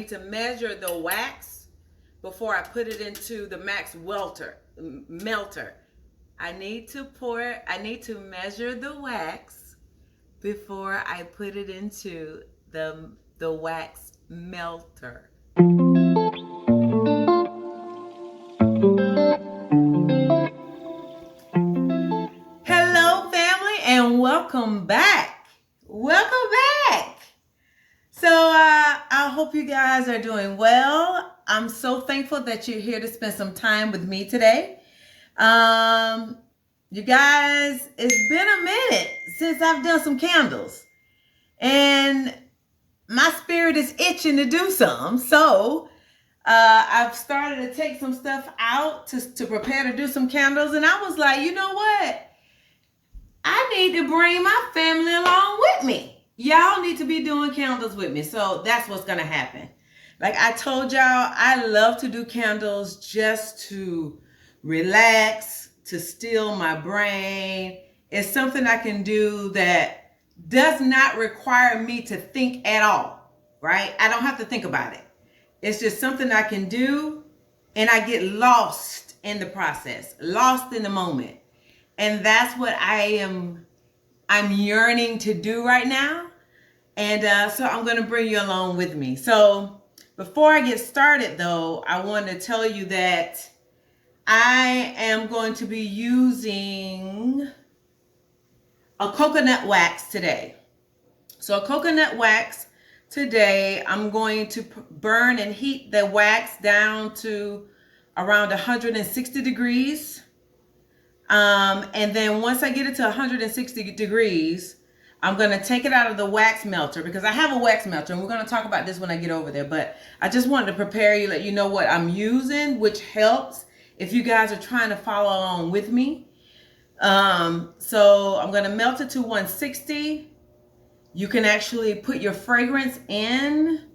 To measure the wax before I put it into the max melter. I need to measure the wax before I put it into the wax melter. Hello family and welcome back. So I hope you guys are doing well. I'm so thankful that you're here to spend some time with me today. You guys, it's been a minute since I've done some candles. And my spirit is itching to do some. So I've started to take some stuff out to prepare to do some candles. And I was like, you know what? I need to bring my family along with me. Y'all need to be doing candles with me. So that's what's going to happen. Like I told y'all, I love to do candles just to relax, to still my brain. It's something I can do that does not require me to think at all, right? I don't have to think about it. It's just something I can do, and I get lost in the process, lost in the moment. And that's what I'm yearning to do right now. And so I'm going to bring you along with me. So before I get started, though, I want to tell you that I am going to be using a coconut wax today. So a coconut wax today, I'm going to burn and heat the wax down to around 160 degrees. And then once I get it to 160 degrees, I'm going to take it out of the wax melter because I have a wax melter, and we're going to talk about this when I get over there. But I just wanted to prepare you, let you know what I'm using, which helps if you guys are trying to follow along with me. So I'm going to melt it to 160. You can actually put your fragrance in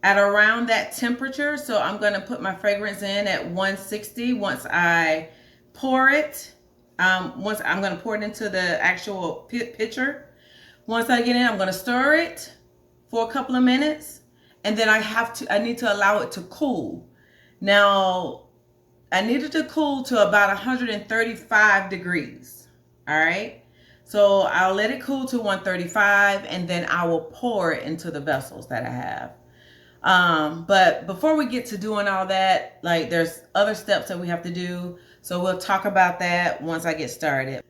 at around that temperature. So I'm going to put my fragrance in at 160 once I pour it. Once I'm going to pour it into the actual pitcher. Once I get in, I'm going to stir it for a couple of minutes, and then I need to allow it to cool. Now, I need it to cool to about 135 degrees. All right. So I'll let it cool to 135, and then I will pour it into the vessels that I have. But before we get to doing all that, like there's other steps that we have to do. So we'll talk about that once I get started.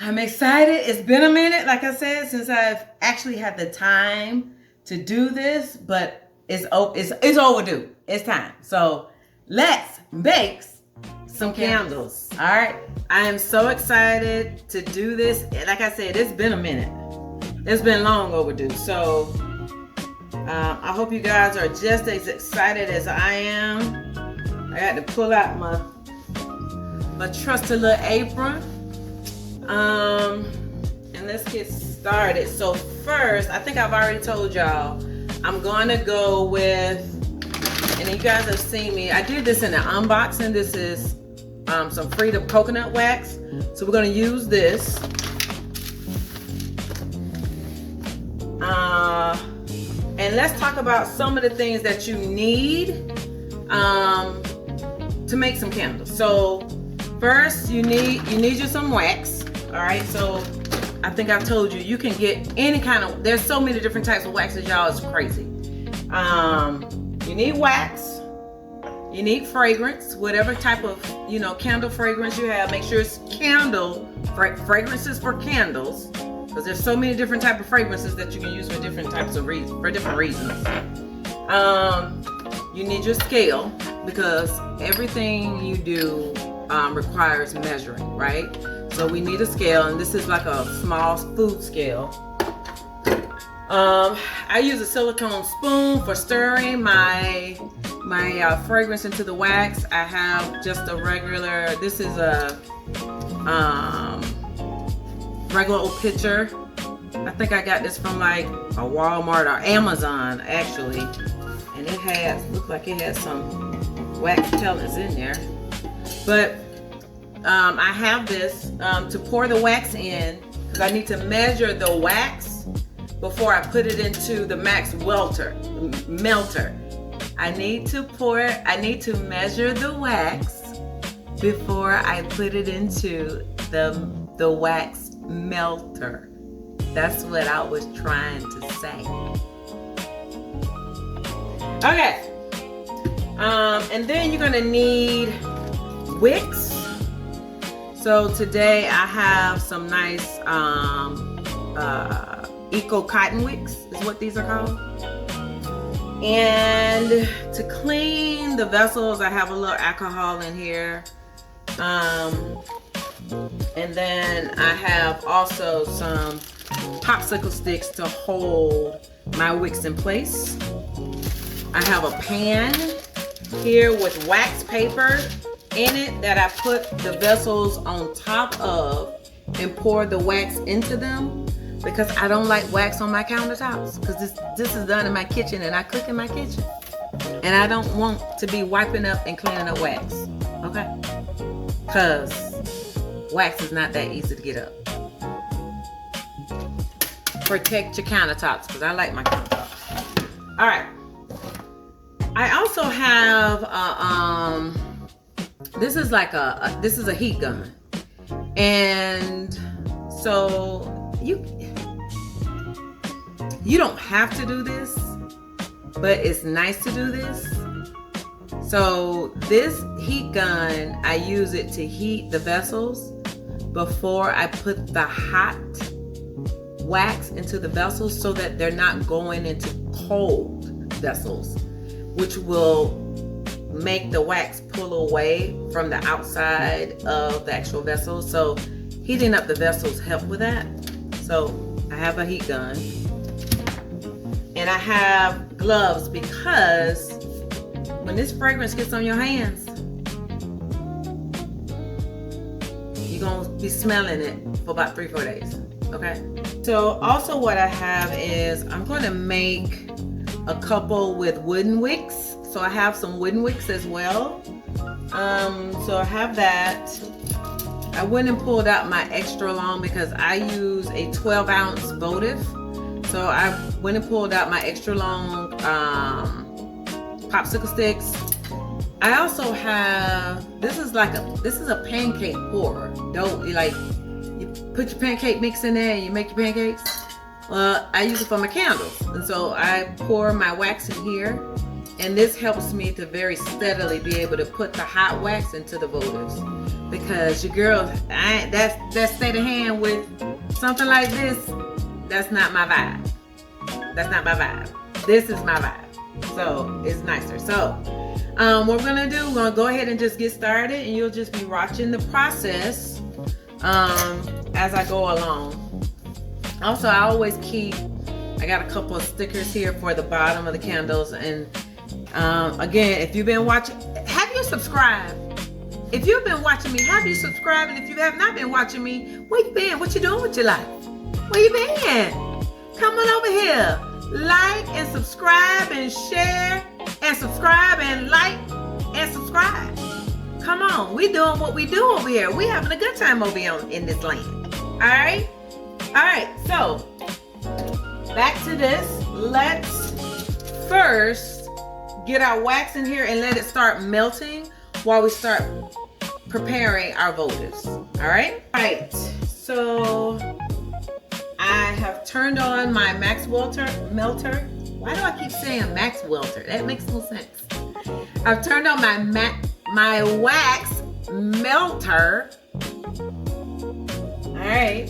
I'm excited. It's been a minute, like I said, since I've actually had the time to do this, but it's overdue. It's time. So let's bake some candles. All right. I am so excited to do this. Like I said, it's been a minute. It's been long overdue. So I hope you guys are just as excited as I am. I got to pull out my trusty little apron. And let's get started. So first, I think I've already told y'all, I'm going to go with, and you guys have seen me, I did this in the unboxing. This is some Freedom coconut wax. So we're going to use this. And let's talk about some of the things that you need to make some candles. So first, you need you some wax. All right, so I think I've told you, you can get any kind of, there's so many different types of waxes, y'all, it's crazy. You need wax, you need fragrance, whatever type of, candle fragrance you have. Make sure it's fragrances for candles, because there's so many different types of fragrances that you can use for different types of reasons, for different reasons. You need your scale, because everything you do requires measuring, right? So we need a scale, and this is like a small food scale. I use a silicone spoon for stirring my fragrance into the wax. I have just a regular, this is a regular old pitcher. I think I got this from like a Walmart or Amazon actually. And it looked like it had some wax pellets in there. But I have this to pour the wax in, because I need to measure the wax before I put it into the max melter. I need to measure the wax before I put it into the wax melter. That's what I was trying to say. Okay. And then you're gonna need wicks. So today I have some nice eco cotton wicks is what these are called. And to clean the vessels, I have a little alcohol in here. And then I have also some popsicle sticks to hold my wicks in place. I have a pan here with wax paper in it that I put the vessels on top of and pour the wax into them, because I don't like wax on my countertops, because this is done in my kitchen and I cook in my kitchen. And I don't want to be wiping up and cleaning up wax, okay? Because wax is not that easy to get up. Protect your countertops, because I like my countertops. All right. I also have, this is like this is a heat gun. And so you don't have to do this, but it's nice to do this. So this heat gun, I use it to heat the vessels before I put the hot wax into the vessels, so that they're not going into cold vessels, which will make the wax pull away from the outside of the actual vessel. So heating up the vessels help with that. So I have a heat gun. And I have gloves, because when this fragrance gets on your hands, you're going to be smelling it for about 3-4 days. Okay? So also what I have is I'm going to make a couple with wooden wicks. So I have some wooden wicks as well. So I have that. I went and pulled out my extra long, because I use a 12-ounce votive. So I went and pulled out my extra long popsicle sticks. I also have, this is a pancake pourer. You put your pancake mix in there and you make your pancakes. Well, I use it for my candles. And so I pour my wax in here, and this helps me to very steadily be able to put the hot wax into the votives. Because your girl, that state of hand with something like this, that's not my vibe. That's not my vibe. This is my vibe. So it's nicer. So what we're gonna do, we're gonna go ahead and just get started, and you'll just be watching the process as I go along. Also, I always I got a couple of stickers here for the bottom of the candles. And again, if you've been watching, have you subscribed? If you've been watching me, have you subscribed? And if you have not been watching me, where you been? What you doing with your life? Where you been? Come on over here. Like and subscribe and share and subscribe and like and subscribe. Come on. We doing what we do over here. We having a good time over here in this land. All right? All right. So, back to this. Let's first get our wax in here and let it start melting while we start preparing our votives. All right? All right. So, I have turned on my Max melter. Why do I keep saying Max welter? That makes no sense. I've turned on my wax melter. All right.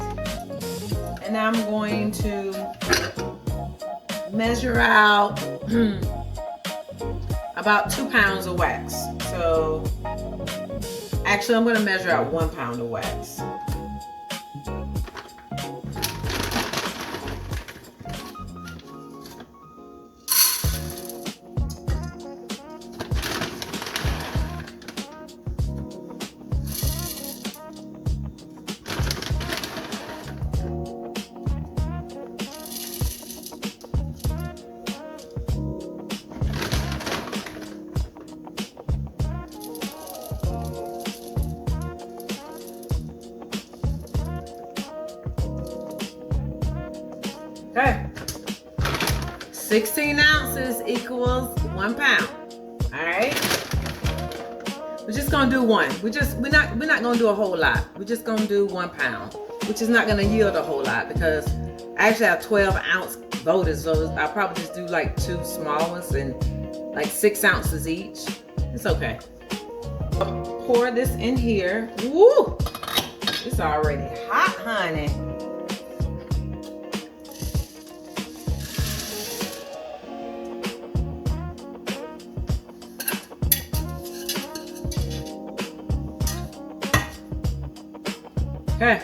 And I'm going to measure out about 2 pounds of wax. So actually I'm going to measure out 1 pound of wax. Okay, 16 ounces equals 1 pound. We're just gonna do one. We're not gonna do a whole lot. We're just gonna do 1 pound, which is not gonna yield a whole lot because I actually have 12-ounce votives, so I'll probably just do like 2 small ones and like 6 ounces each. It's okay. Pour this in here. Woo! It's already hot, honey. Okay.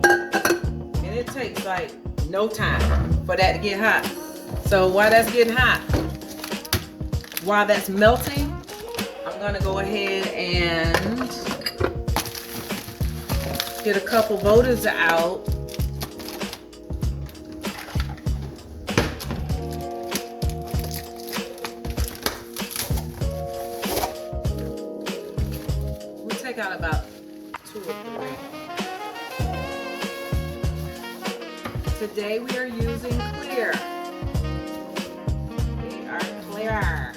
And it takes like no time for that to get hot. So while that's getting hot, while that's melting, I'm gonna go ahead and get a couple votives out. We'll take out about 2 or 3. Today we are using clear. We are clear.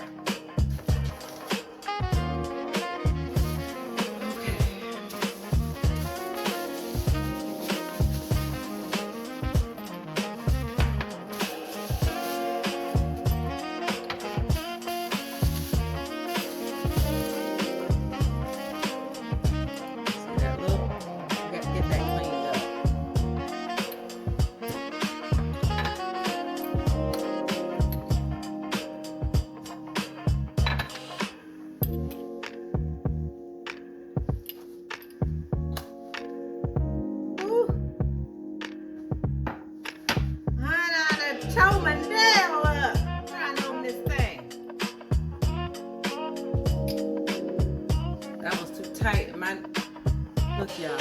Toe my nail up trying to open this thing. That was too tight. Look, y'all.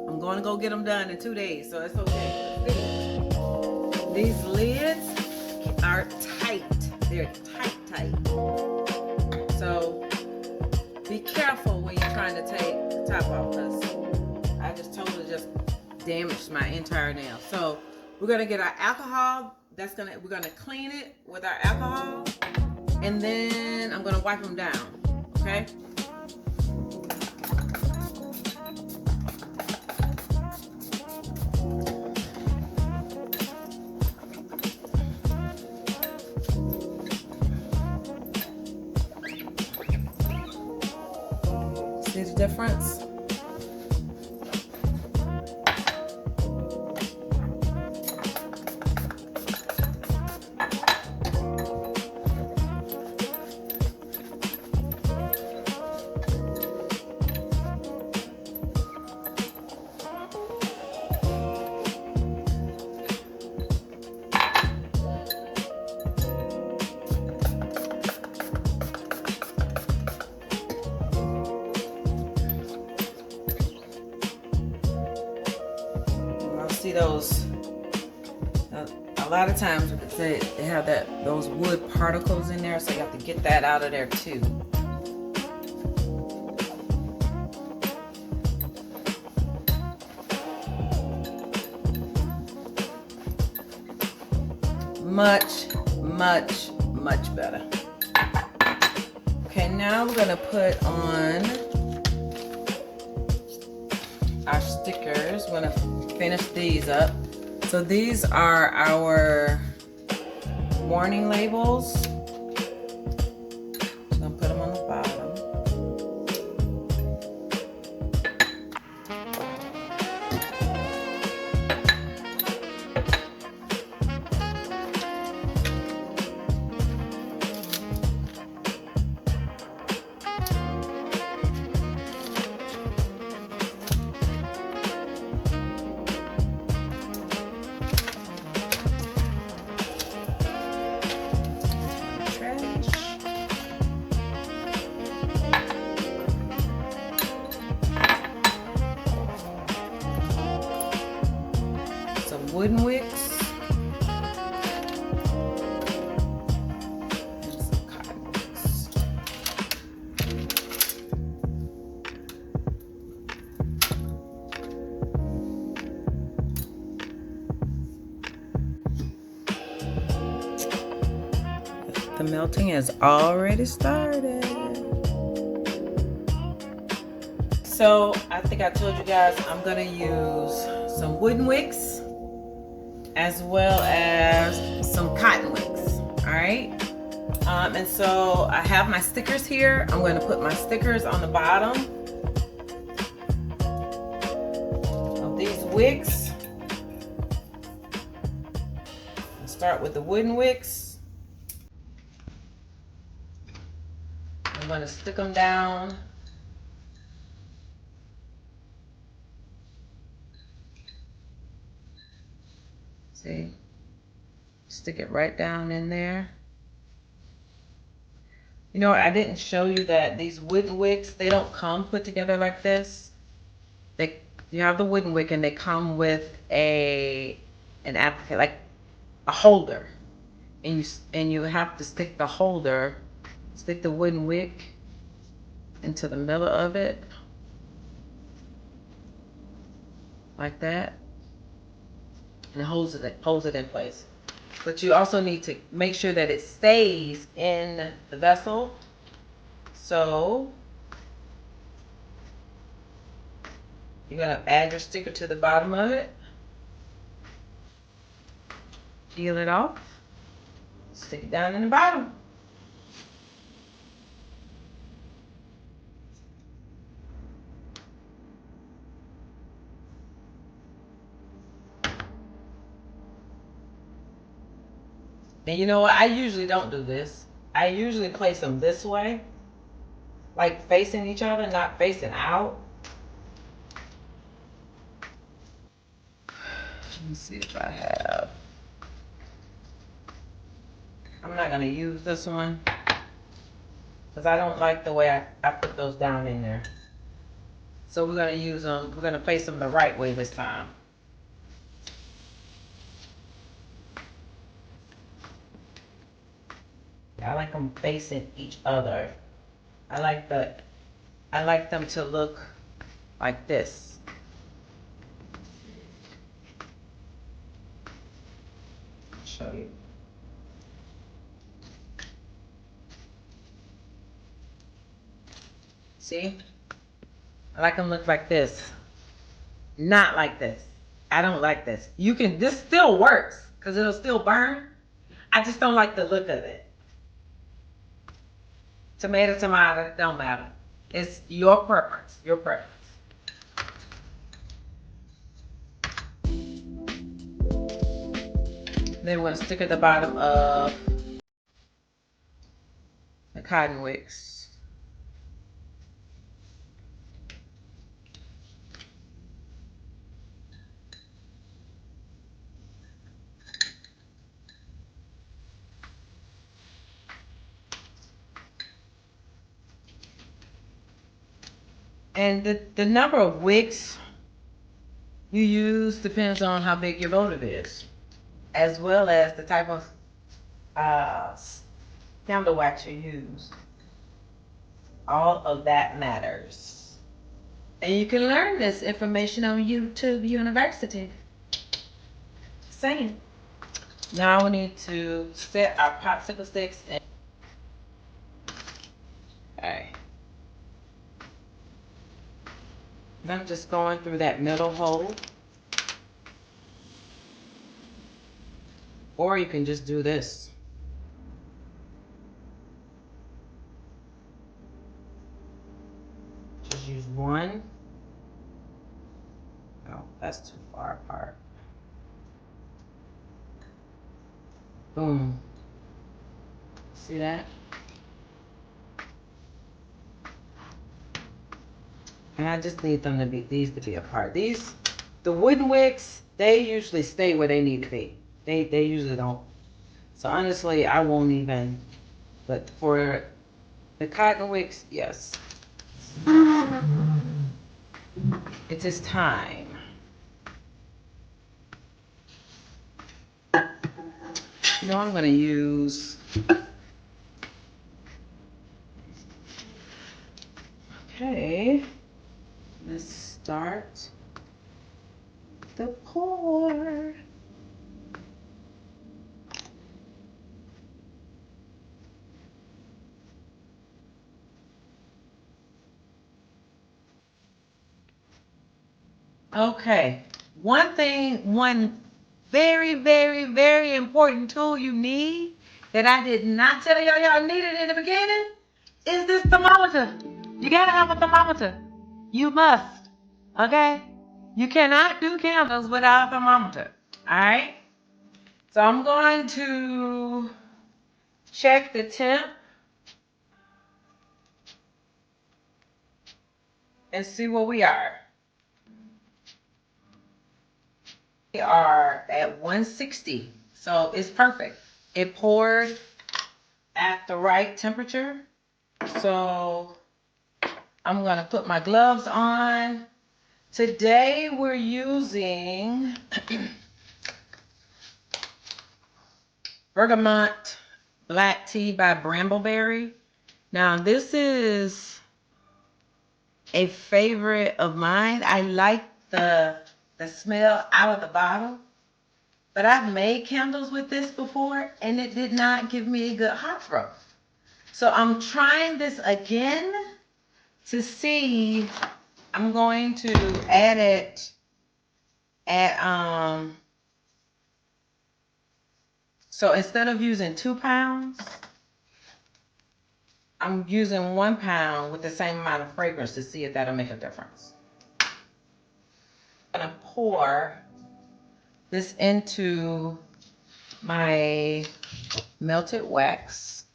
I'm going to go get them done in 2 days, so it's okay. These lids are tight. They're tight. So be careful when you're trying to take the top off, because I just totally damaged my entire nail. So we're gonna get our alcohol. We're gonna clean it with our alcohol, and then I'm gonna wipe them down. Okay. See the difference? See those, a lot of times they have those wood particles in there, so you have to get that out of there too. Much better. Okay, now we're gonna put on our stickers. We're gonna finish these up. So these are our warning labels. So I'm gonna put them on the bottom. The melting has already started. So I think I told you guys I'm gonna use some wooden wicks as well as some cotton wicks. All right. And so I have my stickers here. I'm going to put my stickers on the bottom of these wicks. I'll start with the wooden wicks. I'm going to stick them down. See? Stick it right down in there. You know, I didn't show you that these wooden wicks, they don't come put together like this. You have the wooden wick and they come with an applicator, like a holder. And you have to stick the wooden wick into the middle of it. Like that. And it holds it in place. But you also need to make sure that it stays in the vessel. So you're gonna add your sticker to the bottom of it. Peel it off. Stick it down in the bottom. And you know what? I usually don't do this. I usually place them this way. Like facing each other, not facing out. Let me see if I have. I'm not going to use this one because I don't like the way I put those down in there. So we're going to use them, we're going to face them the right way this time. I like them facing each other. I like them to look like this. I'll show you. See? I like them look like this. Not like this. I don't like this. This still works because it'll still burn. I just don't like the look of it. Tomato, don't matter. It's your preference. Your preference. Then we're going to stick at the bottom of the cotton wicks. And the number of wicks you use depends on how big your votive is, as well as the type of candle wax you use. All of that matters. And you can learn this information on YouTube University. Saying. Now we need to set our popsicle sticks in. Okay. I'm just going through that middle hole. Or you can just do this. Just use one. Oh, that's too far apart. Boom. See that? And I just need them to be, these to be apart. The wooden wicks, they usually stay where they need to be. They usually don't. So honestly, I won't even, but for the cotton wicks, yes. It is time. You know, I'm gonna use, okay, let's start the pour. Okay. One very, very, very important tool you need that I did not tell y'all needed in the beginning is this thermometer. You gotta have a thermometer. You must. Okay? You cannot do candles without a thermometer. Alright? So I'm going to check the temp and see where we are. We are at 160. So it's perfect. It poured at the right temperature. So I'm gonna put my gloves on. Today we're using Bergamot Black Tea by Brambleberry. Now this is a favorite of mine. I like the smell out of the bottle, but I've made candles with this before and it did not give me a good hot throw. So I'm trying this again to see. I'm going to add it at so instead of using 2 pounds, I'm using 1 pound with the same amount of fragrance to see if that'll make a difference. I'm gonna pour this into my melted wax.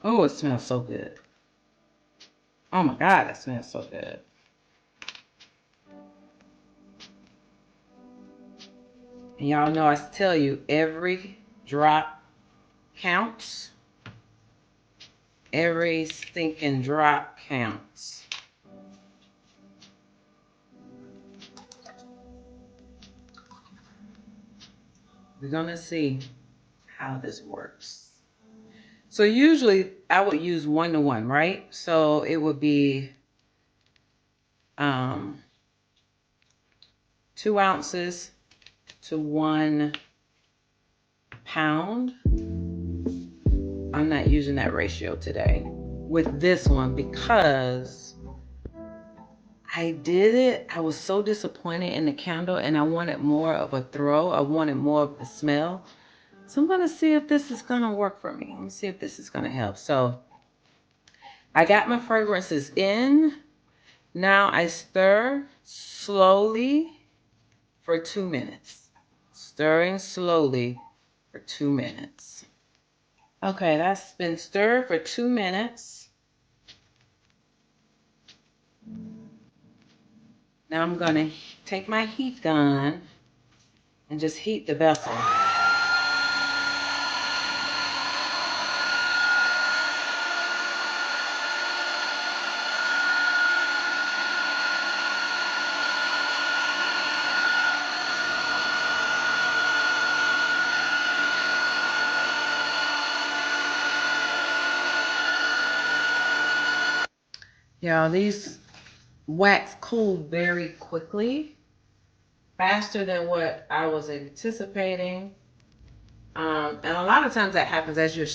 Oh, it smells so good. Oh my God, that smells so good. And y'all know I tell you, every drop counts. Every stinking drop counts. We're gonna see how this works. So usually I would use 1 to 1, right? So it would be 2 ounces to 1 pound. I'm not using that ratio today with this one because I did it. I was so disappointed in the candle and I wanted more of a throw. I wanted more of the smell. So I'm going to see if this is going to work for me. Let me see if this is going to help. So I got my fragrances in. Now I stir slowly for 2 minutes. Stirring slowly for 2 minutes. Okay, that's been stirred for 2 minutes. Now I'm going to take my heat gun and just heat the vessel. Yeah, these wax cooled very quickly, faster than what I was anticipating. And a lot of times that happens as you're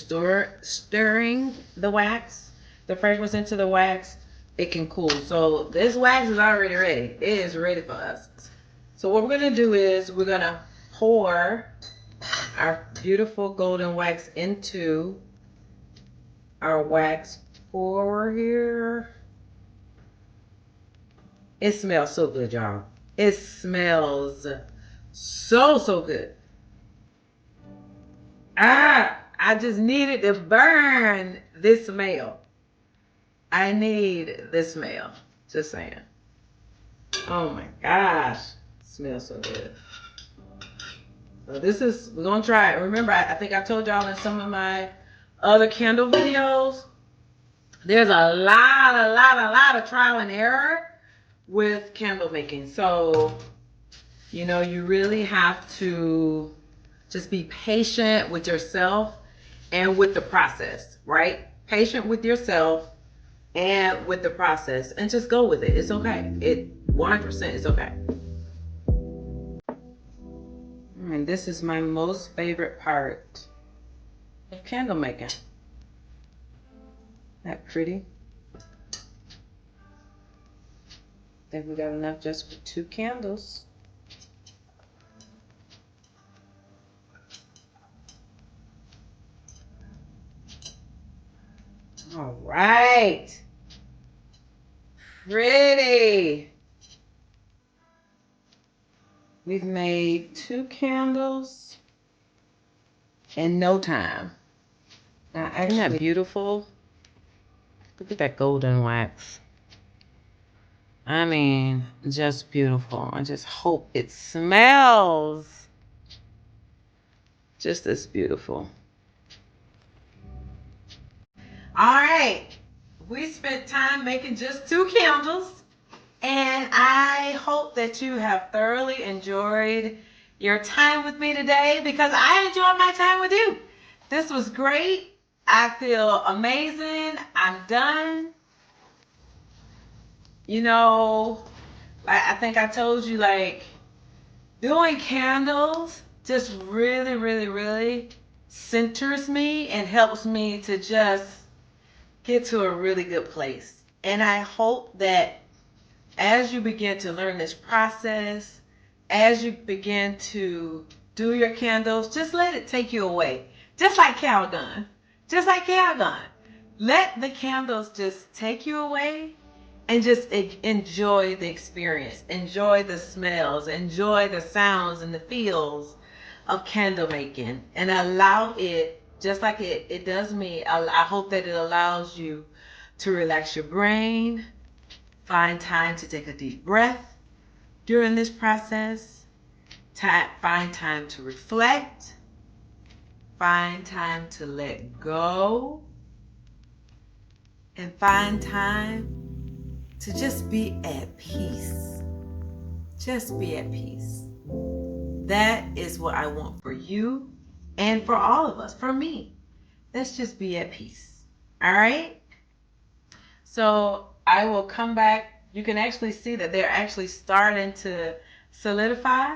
stirring the wax, the fragrance into the wax, it can cool. So this wax is already ready. It is ready for us. So what we're gonna do is we're gonna pour our beautiful golden wax into our wax pour here. It smells so good, y'all. It smells so good. I just needed to burn this smell. I need this smell. Just saying. Oh my gosh. It smells so good. So this is, we're going to try it. Remember, I think I told y'all in some of my other candle videos, there's a lot of trial and error with candle making. So, you know, you really have to just be patient with yourself and with the process, right? Patient with yourself and with the process, and just go with it. It's okay. It 100% is okay. And this is my most favorite part of candle making. That pretty. I think we got enough just for 2 candles. All right. Pretty. We've made 2 candles in no time. Now, isn't that beautiful? Look at that golden wax. I mean, just beautiful. I just hope it smells just as beautiful. All right. We spent time making just 2 candles, and I hope that you have thoroughly enjoyed your time with me today, because I enjoyed my time with you. This was great. I feel amazing. I'm done. You know, I think I told you, like, doing candles just really, really, really centers me and helps me to just get to a really good place. And I hope that as you begin to learn this process, as you begin to do your candles, just let it take you away. Just like Calgon. Just like Calgon. Let the candles just take you away and just enjoy the experience. Enjoy the smells. Enjoy the sounds and the feels of candle making. And allow it, just like it does me, I hope that it allows you to relax your brain. Find time to take a deep breath during this process. Find time to reflect. Find time to let go. And find time to just be at peace. Just be at peace. That is what I want for you and for all of us, for me. Let's just be at peace. All right? So I will come back. You can actually see that they're actually starting to solidify.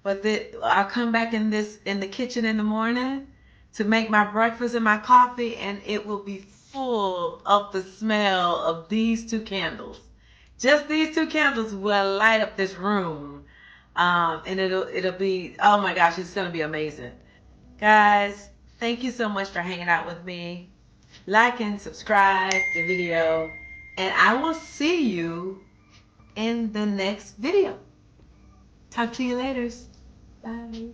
But I'll come back in the kitchen in the morning to make my breakfast and my coffee, and it will be full of the smell of these 2 candles. Just these 2 candles will light up this room, and it'll be, oh my gosh, it's gonna be amazing, guys. Thank you so much for hanging out with me. Like and subscribe the video, and I will see you in the next video. Talk to you later. Bye.